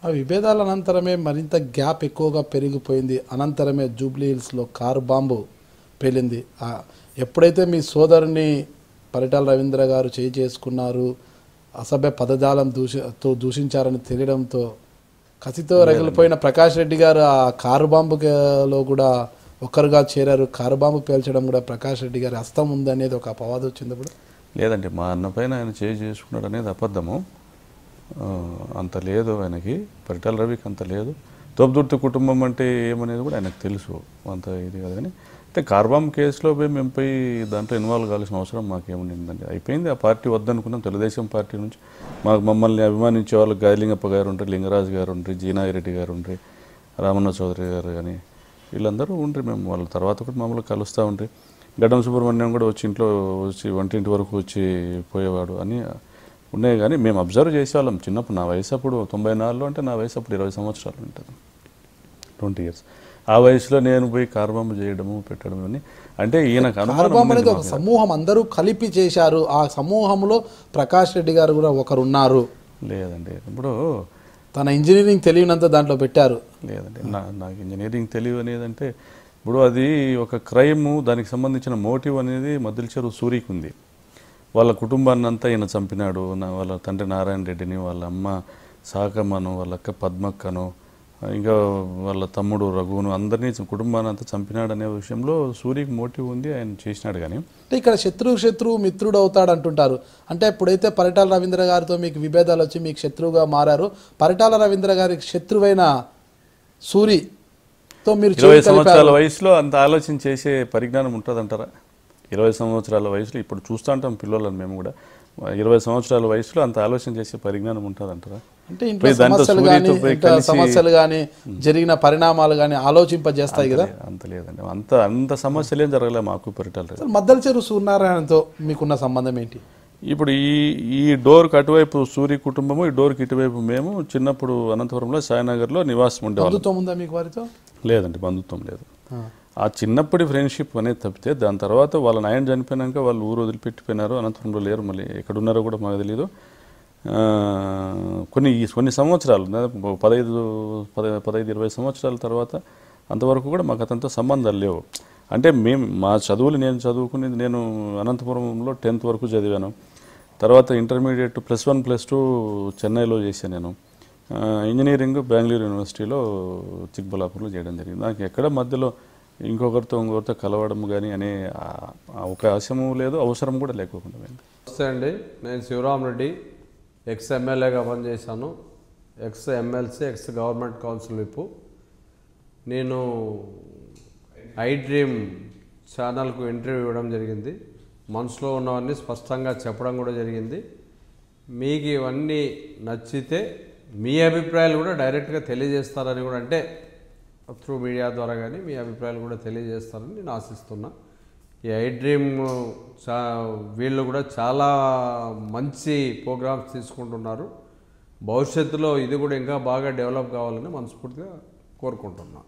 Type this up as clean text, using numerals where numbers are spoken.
ఆ విభేదాల అనంతరమే మరింత గ్యాప్ ఎక్కువగా పెరిగిపోయింది. అనంతరమే జూబ్లీ హిల్స్లో కారు బాంబు పేలింది. ఎప్పుడైతే మీ సోదరుని పరిటాల రవీంద్ర గారు చేసుకున్నారు, అసభ్య పదజాలం దూషించారని తెలియడంతో కసితో రగిలిపోయిన ప్రకాష్ రెడ్డి గారు ఆ కారు బాంబులో కూడా ఒక్కరుగా చేరారు. కారు బాంబు పేల్చడం కూడా ప్రకాష్ రెడ్డి గారి హస్తం ఉంది అనేది ఒక అపవాదం వచ్చింది. ఇప్పుడు లేదండి, మా అన్న పైన ఆయన చేసుకున్నాడు అనేది అబద్ధము. అంత లేదు ఆయనకి, పరిటాల రవికి అంత లేదు. తోపుదుర్తి కుటుంబం అంటే ఏమనేది కూడా ఆయనకు తెలుసు, అంత ఇది కాదు. కానీ అంటే కార్బామ్ కేసులో మేము పోయి దాంట్లో ఇన్వాల్వ్ కావాల్సిన అవసరం మాకేముండిందండి. అయిపోయింది, ఆ పార్టీ వద్దనుకున్నాం. తెలుగుదేశం పార్టీ నుంచి మమ్మల్ని అభిమానించే వాళ్ళు గాలిలింగప్ప గారు ఉండ్రి, లింగరాజు గారు ఉండ్రి, జీనాగిరెడ్డి గారు ఉండ్రి, రామన్న చౌదరి గారు కానీ వీళ్ళందరూ ఉండ్రి. మేము వాళ్ళ తర్వాత కూడా మమ్మల్ని కలుస్తూ ఉండ్రి. గడ్డం సుబ్రహ్మణ్యం కూడా వచ్చి ఇంట్లో వచ్చి వంటింటి వరకు వచ్చి పోయేవాడు అని ఉన్నాయి. కానీ మేము అబ్జర్వ్ చేసేవాళ్ళం చిన్నప్పుడు. నా వయసు అప్పుడు 94లో, అంటే నా వయసు అప్పుడు 20 సంవత్సరాలు ఉంటుంది, 20 years. ఆ వయసులో నేను పోయి కార్బాంబు చేయడము పెట్టడం అని అంటే ఈయనకు కార్బాంబు అనేది ఒక సమూహం, అందరూ కలిపి చేశారు. ఆ సమూహంలో ప్రకాష్ రెడ్డి గారు కూడా ఒకరున్నారు. లేదండి, ఇప్పుడు తన ఇంజనీరింగ్ తెలియనంత దాంట్లో పెట్టారు. లేదండి, నాకు ఇంజనీరింగ్ తెలివి అనేది అంటే ఇప్పుడు అది ఒక క్రైమ్, దానికి సంబంధించిన మోటివ్ అనేది మద్దిల చెరువు సూరికి ఉంది. వాళ్ళ కుటుంబాన్ని అంతా ఈయన చంపినాడు. వాళ్ళ తండ్రి నారాయణ రెడ్డిని, వాళ్ళ అమ్మ సాకమ్మను, వాళ్ళ అక్క పద్మక్కను, ఇంకా వాళ్ళ తమ్ముడు రఘువును, అందరినీ కుటుంబాన్ని అంతా చంపినాడు అనే విషయంలో సూరికి మోటివ్ ఉంది, ఆయన చేసినాడు. కానీ అంటే ఇక్కడ శత్రువు మిత్రుడు అవుతాడు అంటుంటారు. అంటే ఇప్పుడైతే పరిటాల రవీంద్ర గారితో మీకు విభేదాలు వచ్చి మీకు శత్రువుగా మారారు, పరిటాల రవీంద్ర గారికి శత్రువైన సూరితో మీరు 20 సంవత్సరాల వయసులో అంత ఆలోచన చేసే పరిజ్ఞానం ఉంటుందంటారా? 20 సంవత్సరాల వయసులో ఇప్పుడు చూస్తూ ఉంటాం పిల్లలను మేము కూడా. 20 సంవత్సరాల వయసులో అంత ఆలోచన చేసే పరిజ్ఞానం ఉంటుందంటారా? అంటే ఇంట్లో సమస్యలు కానీ జరిగిన పరిణామాలు కానీ ఆలోచింపజేస్తాయి కదా. అంత లేదండి, అంత సమస్యలు ఏం జరగలే మాకు పరిటాల. మద్దల చెరువు సూర్యనారాయణతో మీకున్న సంబంధం ఏంటి? ఇప్పుడు ఈ డోర్కి అటువైపు సూరి కుటుంబము, ఈ డోర్కి ఇటువైపు మేము చిన్నప్పుడు అనంతపురంలో సాయినగర్లో నివాసం ఉండేవాళ్ళం. బంధుత్వం ఉందా మీకు వారితో? లేదండి, బంధుత్వం లేదు. ఆ చిన్నప్పటి ఫ్రెండ్షిప్ అనేది తప్పితే దాని తర్వాత వాళ్ళ నాయన చనిపోయినాక వాళ్ళు ఊరు వదిలిపెట్టిపోయినారు, అనంతపురంలో లేరు. మళ్ళీ ఎక్కడున్నారో కూడా మాకు తెలియదు. కొన్ని సంవత్సరాలు, 15-20 సంవత్సరాల తర్వాత అంతవరకు కూడా మాకు అతనితో సంబంధాలు లేవు. అంటే మా చదువులు నేను చదువుకునేది, నేను అనంతపురంలో 10th వరకు చదివాను. తర్వాత ఇంటర్మీడియట్ +1 +2 చెన్నైలో చేశాను నేను. ఇంజనీరింగ్ బెంగళూరు యూనివర్సిటీలో చిక్బల్లాపూర్లో చేయడం జరిగింది. నాకు ఎక్కడ మధ్యలో ఇంకొకరితో కలవడం కానీ అనే అవకాశము లేదు, అవసరం కూడా లేకుండా. నమస్తే అండి, నేను శివరామ్ రెడ్డి, ఎక్స్ ఎమ్మెల్యేగా పనిచేశాను, X MLC, X government council whip. నేను ఐ డ్రీమ్ ఛానల్కు ఇంటర్వ్యూ ఇవ్వడం జరిగింది. మనసులో ఉన్నవన్నీ స్పష్టంగా చెప్పడం కూడా జరిగింది. మీకు ఇవన్నీ నచ్చితే మీ అభిప్రాయాలు కూడా డైరెక్ట్గా తెలియజేస్తారని కూడా, అంటే త్రూ మీడియా ద్వారా కానీ మీ అభిప్రాయాలు కూడా తెలియజేస్తారని నేను ఆశిస్తున్నా. ఈ ఐ డ్రీమ్ వీళ్ళు కూడా చాలా మంచి ప్రోగ్రామ్స్ తీసుకుంటున్నారు. భవిష్యత్తులో ఇది కూడా ఇంకా బాగా డెవలప్ కావాలని మనస్ఫూర్తిగా కోరుకుంటున్నాను.